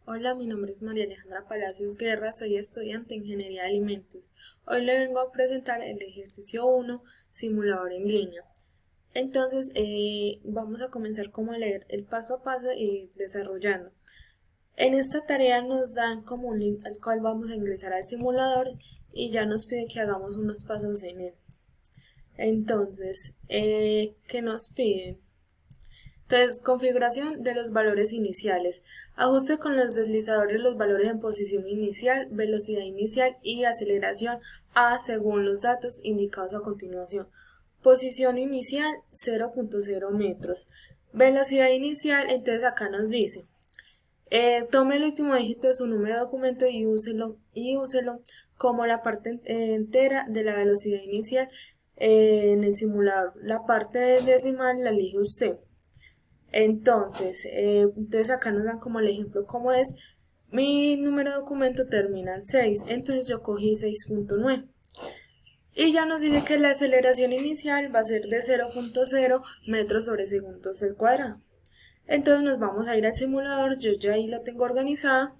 Hola, mi nombre es María Alejandra Palacios Guerra, soy estudiante de Ingeniería de Alimentos. Hoy le vengo a presentar el ejercicio 1, simulador en línea. Entonces, vamos a comenzar como a leer el paso a paso y desarrollando. En esta tarea nos dan como un link al cual vamos a ingresar al simulador y ya nos pide que hagamos unos pasos en él. Entonces, ¿qué nos piden? Entonces, configuración de los valores iniciales. Ajuste con los deslizadores los valores en posición inicial, velocidad inicial y aceleración A según los datos indicados a continuación. Posición inicial 0.0 metros. Velocidad inicial, entonces acá nos dice, tome el último dígito de su número de documento y úselo como la parte entera de la velocidad inicial en el simulador. La parte decimal la elige usted. Entonces acá nos dan como el ejemplo cómo es. Mi número de documento termina en 6, entonces yo cogí 6.9. Y ya nos dice que la aceleración inicial va a ser de 0.0 metros sobre segundos al cuadrado. Entonces nos vamos a ir al simulador, yo ya ahí lo tengo organizado.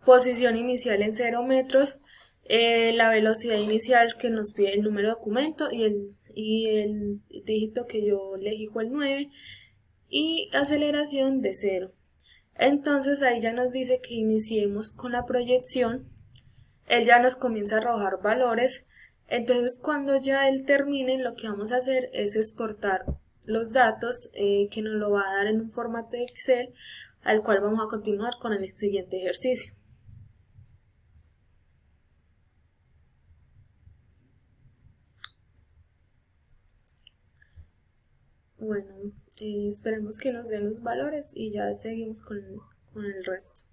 Posición inicial en 0 metros, la velocidad inicial que nos pide el número de documento y el dígito que yo elegí fue el 9 y aceleración de 0. Entonces ahí ya nos dice que iniciemos con la proyección. Él ya nos comienza a arrojar valores. Entonces cuando ya él termine, lo que vamos a hacer es exportar los datos que nos lo va a dar en un formato de Excel, al cual vamos a continuar con el siguiente ejercicio. Bueno, esperemos que nos den los valores y ya seguimos con el resto.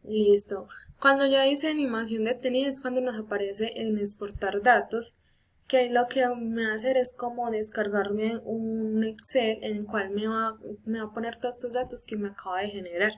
Listo. Cuando ya dice animación detenida es cuando nos aparece en exportar datos, que lo que me va a hacer es como descargarme un Excel en el cual me va a poner todos estos datos que me acaba de generar.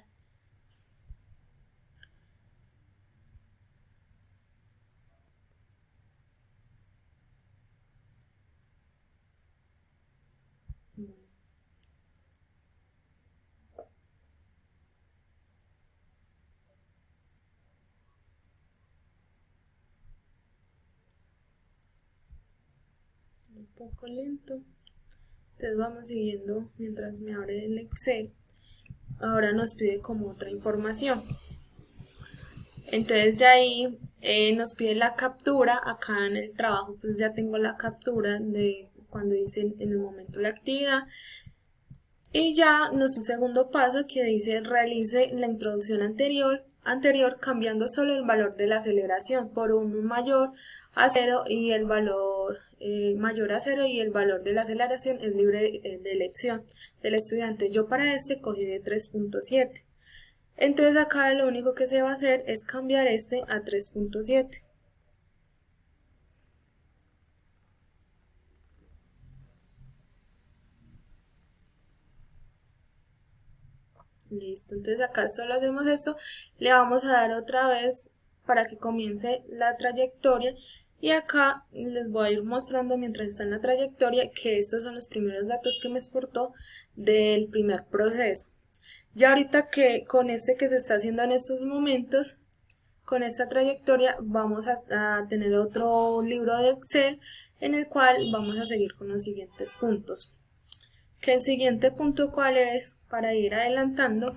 Un poco lento. Entonces vamos siguiendo mientras me abre el Excel. Ahora nos pide como otra información. Entonces ya ahí nos pide la captura. Acá en el trabajo pues ya tengo la captura de cuando hice en el momento la actividad. Y ya nos un segundo paso que dice realice la introducción anterior cambiando solo el valor de la aceleración por un mayor a 0 y el valor mayor a 0 y el valor de la aceleración es libre de elección del estudiante. Yo para este cogí de 3.7. Entonces acá lo único que se va a hacer es cambiar este a 3.7. Listo, entonces acá solo hacemos esto, le vamos a dar otra vez para que comience la trayectoria y acá les voy a ir mostrando mientras está en la trayectoria que estos son los primeros datos que me exportó del primer proceso. Ya ahorita que con este que se está haciendo en estos momentos, con esta trayectoria vamos a tener otro libro de Excel en el cual vamos a seguir con los siguientes puntos. Que el siguiente punto cuál es para ir adelantando.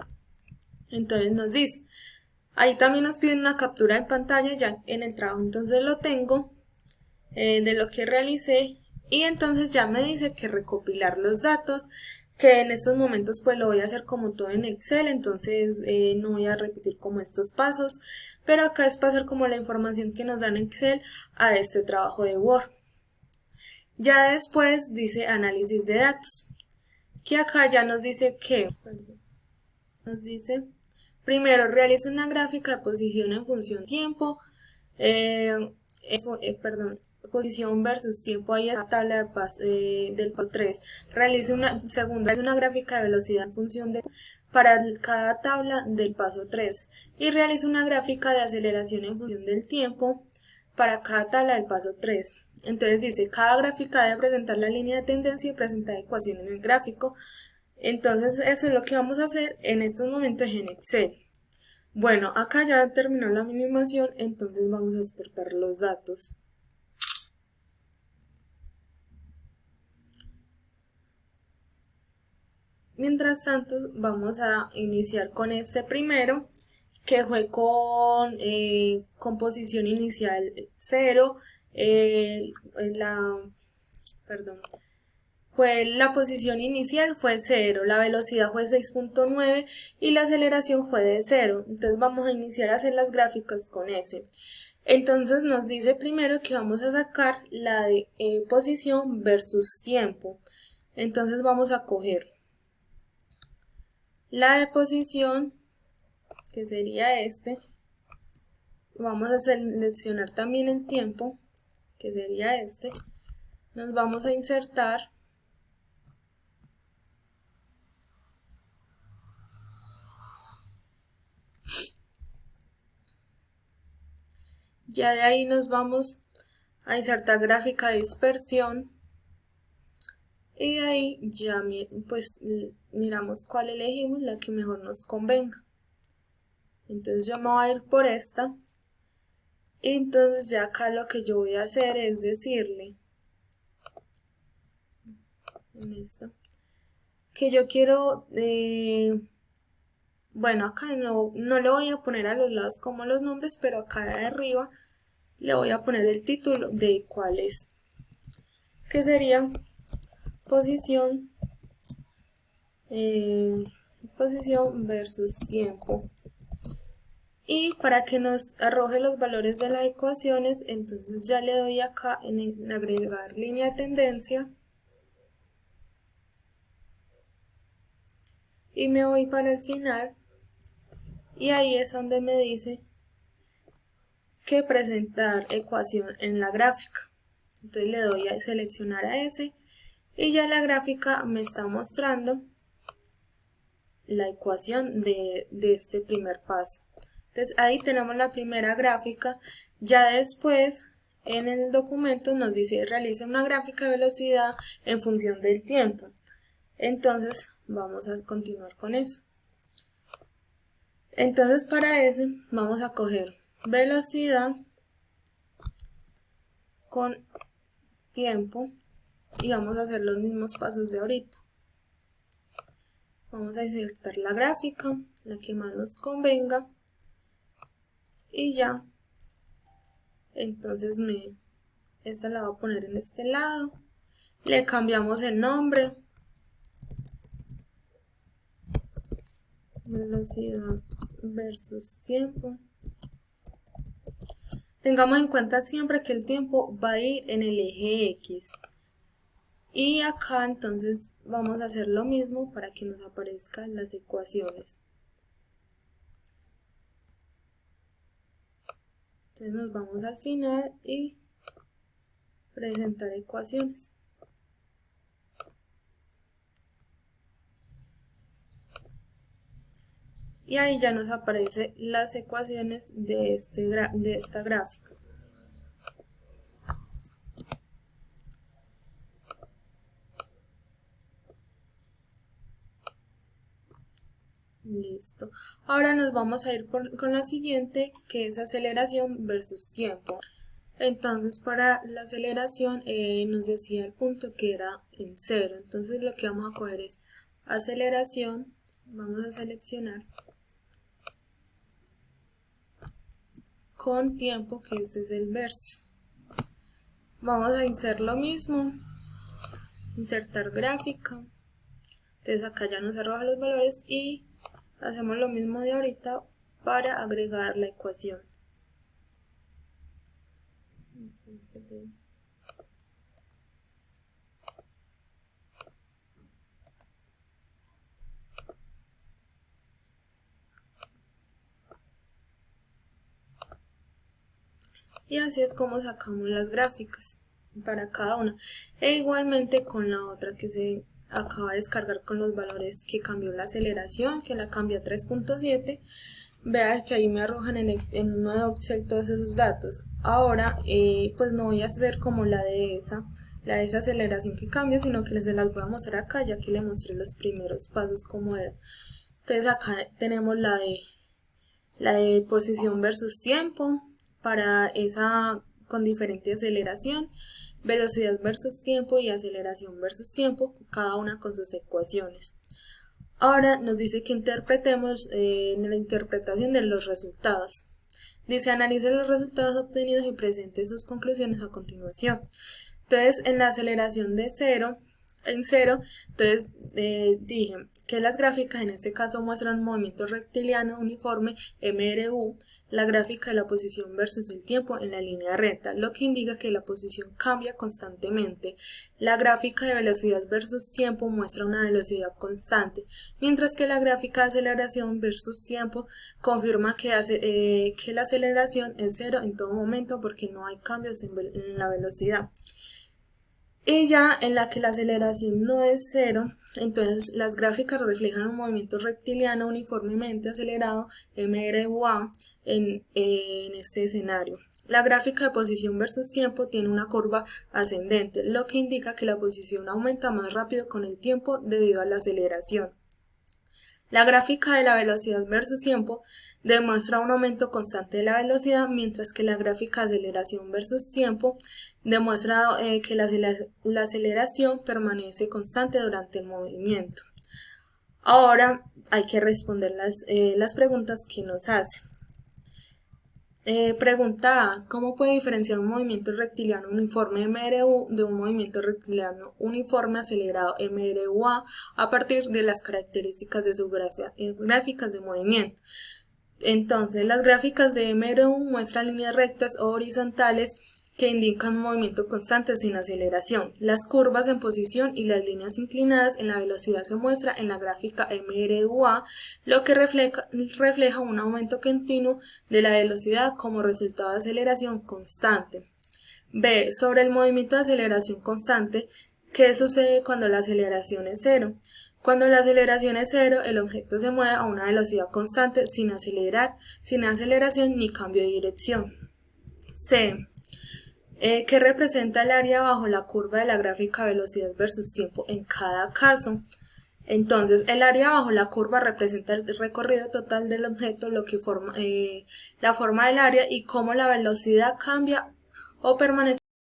Entonces nos dice, ahí también nos piden una captura de pantalla, ya en el trabajo entonces lo tengo de lo que realicé y entonces ya me dice que recopilar los datos, que en estos momentos pues lo voy a hacer como todo en Excel, entonces no voy a repetir como estos pasos, pero acá es pasar como la información que nos dan en Excel a este trabajo de Word. Ya después dice análisis de datos, que acá ya nos dice que nos dice Primero realiza una gráfica de posición en función tiempo, posición versus tiempo ahí en la tabla de del paso 3. Realice una gráfica de velocidad en función de para cada tabla del paso 3 y realiza una gráfica de aceleración en función del tiempo para cada tabla del paso 3. Entonces dice, cada gráfica debe presentar la línea de tendencia y presentar ecuación en el gráfico. Entonces eso es lo que vamos a hacer en estos momentos en Excel. Bueno, acá ya terminó la animación, entonces vamos a exportar los datos. Mientras tanto, vamos a iniciar con este primero, que fue con composición inicial 0, la posición inicial fue 0, la velocidad fue 6.9 y la aceleración fue de 0. Entonces vamos a iniciar a hacer las gráficas con ese. Entonces nos dice primero que vamos a sacar la de posición versus tiempo. Entonces vamos a coger la de posición, que sería este. Vamos a seleccionar también el tiempo, que sería este. Nos vamos a insertar. Ya de ahí nos vamos a insertar gráfica de dispersión. Y de ahí ya pues miramos cuál elegimos, la que mejor nos convenga. Entonces yo me voy a ir por esta. Y entonces ya acá lo que yo voy a hacer es decirle en esto que yo quiero, bueno, acá no le voy a poner a los lados como los nombres, pero acá de arriba le voy a poner el título de cuál es, que sería posición versus tiempo. Y para que nos arroje los valores de las ecuaciones, entonces ya le doy acá en agregar línea de tendencia y me voy para el final, y ahí es donde me dice que presentar ecuación en la gráfica. Entonces le doy a seleccionar a ese y ya la gráfica me está mostrando la ecuación de este primer paso. Entonces ahí tenemos la primera gráfica. Ya después en el documento nos dice realiza una gráfica de velocidad en función del tiempo. Entonces vamos a continuar con eso. Entonces para ese vamos a coger velocidad con tiempo y vamos a hacer los mismos pasos de ahorita. Vamos a insertar la gráfica, la que más nos convenga, y ya. Entonces esta la voy a poner en este lado, le cambiamos el nombre, velocidad versus tiempo. Tengamos en cuenta siempre que el tiempo va a ir en el eje X. Y acá entonces vamos a hacer lo mismo para que nos aparezcan las ecuaciones. Entonces nos vamos al final y presentar ecuaciones. Y ahí ya nos aparecen las ecuaciones de esta gráfica. Listo. Ahora nos vamos a ir con la siguiente, que es aceleración versus tiempo. Entonces para la aceleración nos decía el punto que era en 0. Entonces lo que vamos a coger es aceleración. Vamos a seleccionar con tiempo, que ese es el verso. Vamos a insertar lo mismo, insertar gráfica. Entonces acá ya nos arroja los valores y hacemos lo mismo de ahorita para agregar la ecuación. y así es como sacamos las gráficas para cada una. E igualmente con la otra que se acaba de descargar con los valores que cambió la aceleración, que la cambió a 3.7. Vea que ahí me arrojan en un nuevo Excel todos esos datos. Ahora pues no voy a hacer como la de esa aceleración que cambia, sino que se las voy a mostrar acá, ya que le mostré los primeros pasos como era. Entonces acá tenemos la de posición versus tiempo, para esa con diferente aceleración, velocidad versus tiempo y aceleración versus tiempo, cada una con sus ecuaciones. Ahora nos dice que interpretemos en la interpretación de los resultados. Dice, analice los resultados obtenidos y presente sus conclusiones a continuación. Entonces, en la aceleración de 0, entonces dije que las gráficas en este caso muestran un movimiento rectiliano uniforme MRU, la gráfica de la posición versus el tiempo en la línea recta, lo que indica que la posición cambia constantemente. La gráfica de velocidad versus tiempo muestra una velocidad constante, mientras que la gráfica de aceleración versus tiempo confirma que la aceleración es 0 en todo momento porque no hay cambios en la velocidad. Y ya en la que la aceleración no es 0, entonces las gráficas reflejan un movimiento rectiliano uniformemente acelerado MRUA en este escenario. La gráfica de posición versus tiempo tiene una curva ascendente, lo que indica que la posición aumenta más rápido con el tiempo debido a la aceleración. La gráfica de la velocidad versus tiempo demuestra un aumento constante de la velocidad, mientras que la gráfica de aceleración versus tiempo demuestra que la aceleración permanece constante durante el movimiento. Ahora hay que responder las preguntas que nos hacen. Pregunta A. ¿Cómo puede diferenciar un movimiento rectiliano uniforme MRU de un movimiento rectiliano uniforme acelerado MRUA a partir de las características de sus gráficas de movimiento? Entonces, las gráficas de MRU muestran líneas rectas o horizontales que indican un movimiento constante sin aceleración. Las curvas en posición y las líneas inclinadas en la velocidad se muestra en la gráfica MRUA, lo que refleja un aumento continuo de la velocidad como resultado de aceleración constante. B. Sobre el movimiento de aceleración constante, ¿qué sucede cuando la aceleración es 0? Cuando la aceleración es 0, el objeto se mueve a una velocidad constante sin aceleración ni cambio de dirección. C. ¿Qué representa el área bajo la curva de la gráfica velocidad versus tiempo en cada caso? Entonces, el área bajo la curva representa el recorrido total del objeto, lo que forma la forma del área y cómo la velocidad cambia o permanece